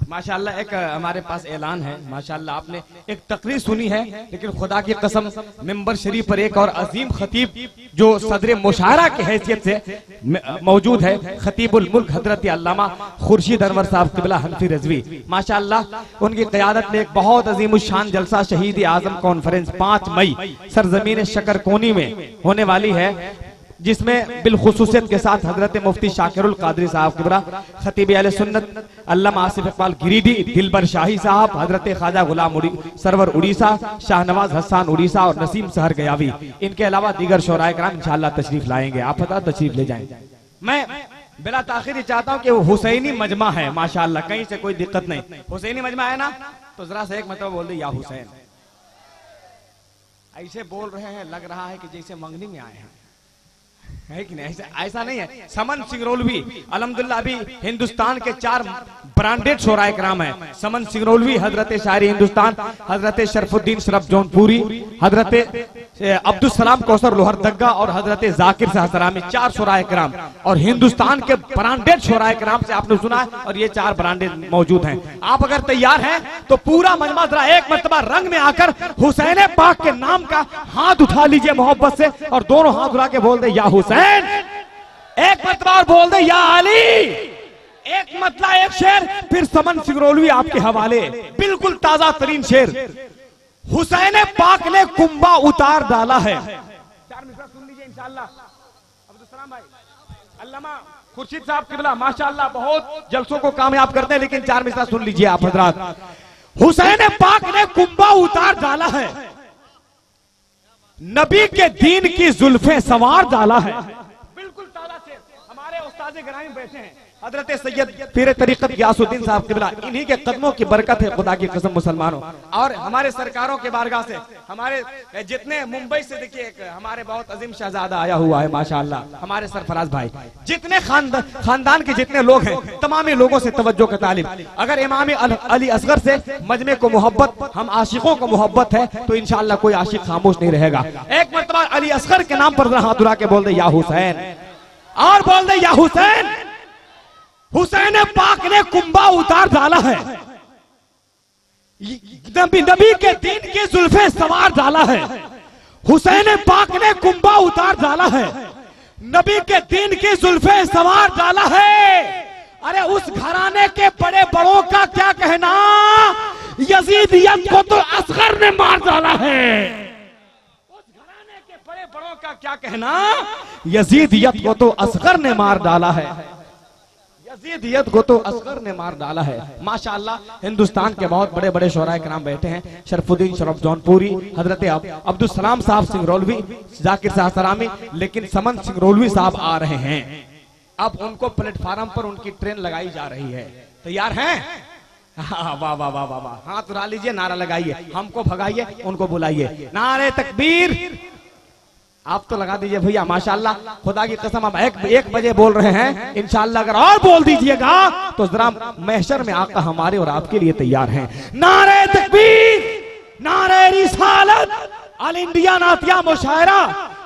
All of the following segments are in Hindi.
माशाल्लाह एक हमारे पास ऐलान है। माशाल्लाह आपने एक तकरीर सुनी है, लेकिन खुदा की कसम मिंबर शरीफ पर एक और अजीम खतीब जो सदर मुशायरा की हैसियत से मौजूद है, खतीबुल मुल्क हजरत अल्लामा खुर्शीद अनवर साहब क़िबला हनफी रज़वी। माशाल्लाह उनकी क़यादत में एक बहुत अजीम शान जलसा शहीद आज़म कॉन्फ्रेंस 5 मई सरजमीन शकरकोनी में होने वाली है, जिसमें बिलखुसूसियत के साथ हजरत मुफ्ती शाकिरुल कादरी साहब किबरा, खतीब अहले सुन्नत अल्लामा आसिफ इकबाल गिरिडी, दिलबर शाही साहब, हजरत ख्वाजा गुलाम सरवर उड़ीसा, शाहनवाज हसन उड़ीसा और नसीम सहर गयावी, इनके अलावा दीगर शोराए कराम इंशाअल्लाह तशरीफ लाएंगे। आप पता तशरीफ ले जाएं। मैं बिला ताखिर चाहता हूँ कि वो हुसैनी मजमा है माशाअल्लाह, कहीं से कोई दिक्कत नहीं। हुसैनी मजमा है ना, तो जरा सा एक मतलब बोल दे या हुसैन। ऐसे बोल रहे हैं, लग रहा है कि जैसे मंगनी में आए हैं, है कि नहीं? ऐसा नहीं है। समन सिंगरौलवी अल्हम्दुलिल्लाह अभी हिंदुस्तान के 4 ब्रांडेड शोराए कराम है। समन सिंगरौलवी, हजरत शायरी हिंदुस्तान, हजरत शरफुद्दीन शरफ जौनपुरी, हजरत अब्दुल सलाम कौसर लोहरदग्गा और हजरत जाकिर सहसरामी, 4 शोराए कराम और हिंदुस्तान के ब्रांडेड शोराए कराम से आपने सुना है, और ये 4 ब्रांडेड मौजूद हैं। आप अगर तैयार हैं तो पूरा मजमा जरा एक मर्तबा रंग में आकर हुसैन पाक के नाम का हाथ उठा लीजिए मोहब्बत से, और दोनों हाथ उठा के बोल दे या हुसैन। एक मर्तबा और बोल दे या अली। एक मतला एक शेर, फिर समन सिंगरौलवी आपके हवाले, बिल्कुल ताजा तरीन शेर। हुसैन पाक ने कुंबा उतार डाला है। 4 मिसरा सुन लीजिए इंशाअल्लाह। अब्दुल सलाम भाई, अल्लामा खुर्शीद साहब क़िबला माशाअल्लाह बहुत जलसों को कामयाब करते हैं, लेकिन 4 मिसरा सुन लीजिए आप हजरात। हुसैन पाक ने कुंबा उतार डाला है, नबी के दीन की जुल्फे सवार डाला है। बिल्कुल ताजा शेर। हमारे उस्ताद गिरामी बैठे हैं, हजरत सैयद पीर तरीक़त गियासुद्दीन साहब क़िबला, इन्हीं के कदमों की बरकत है खुदा की कसम मुसलमानों। और हमारे सरकारों के बारगाह से हमारे जितने मुंबई से देखिए हमारे बहुत अजीम शहजादा आया हुआ है माशाअल्लाह, हमारे सरफराज भाई, जितने खानदान के जितने लोग हैं तमाम लोगों से तवज्जो का तालिब। अगर इमाम अली असगर से मजमे को मोहब्बत, हम आशिकों को मोहब्बत है, तो इंशाअल्लाह कोई आशिक खामोश नहीं रहेगा। एक मरतबा अली असगर के नाम पर हाथ उठा के बोल दे या हुसैन, और बोल दे या हुसैन। हुसैन पाक ने कुंबा उतार डाला है, नबी के दीन की जुल्फे सवार डाला है। हुसैन पाक ने कुंबा उतार डाला है, नबी के दीन की जुल्फे सवार डाला है। अरे उस घराने के बड़े बड़ों का क्या कहना, यजीदियत को तो असगर ने मार डाला है। उस घराने के बड़े बड़ों का क्या कहना, यजीदियत को तो असगर ने मार डाला है। यजीदियत को तो असगर ने मार डाला है। माशाअल्लाह हिंदुस्तान के बहुत बड़े बड़े शोराए कराम बैठे हैं, शरफुद्दीन शरफ जौनपुरी, हजरत अब्दुल सलाम साहब सिंगरौलवी, जाकिर सहसरामी, लेकिन समन सिंगरौलवी साहब आ रहे हैं। अब उनको प्लेटफार्म पर उनकी ट्रेन लगाई जा रही है। तैयार हैं? वाह वाह वाह वाह वाह, हाथ उठा लीजिए, नारा लगाइए, हमको भगाइए, उनको बुलाइए, नारे तकबीर। आप तो लगा दीजिए भैया माशाअल्लाह, खुदा की कसम अब 1 बजे बोल रहे हैं इंशाअल्लाह, अगर और बोल दीजिएगा तो जरा महशर में आका हमारे और आपके लिए तैयार हैं। नारे तकबीर, नारे रिसालत, ऑल इंडिया नातिया मुशायरा,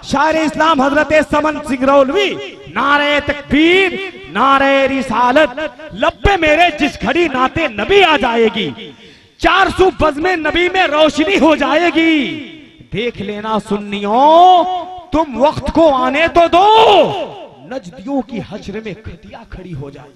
शायर इस्लाम हजरत समन सिंगरौलवी, नारे तकबीर, नारे रिसालत, लब्बे मेरे जिस घड़ी नाते नबी आ जाएगी, 400 बज़ में नबी में रोशनी हो जाएगी। देख लेना सुन्नियों, तुम वक्त को आने तो दो, नजदियों की हश्र में खटिया खड़ी हो जाए।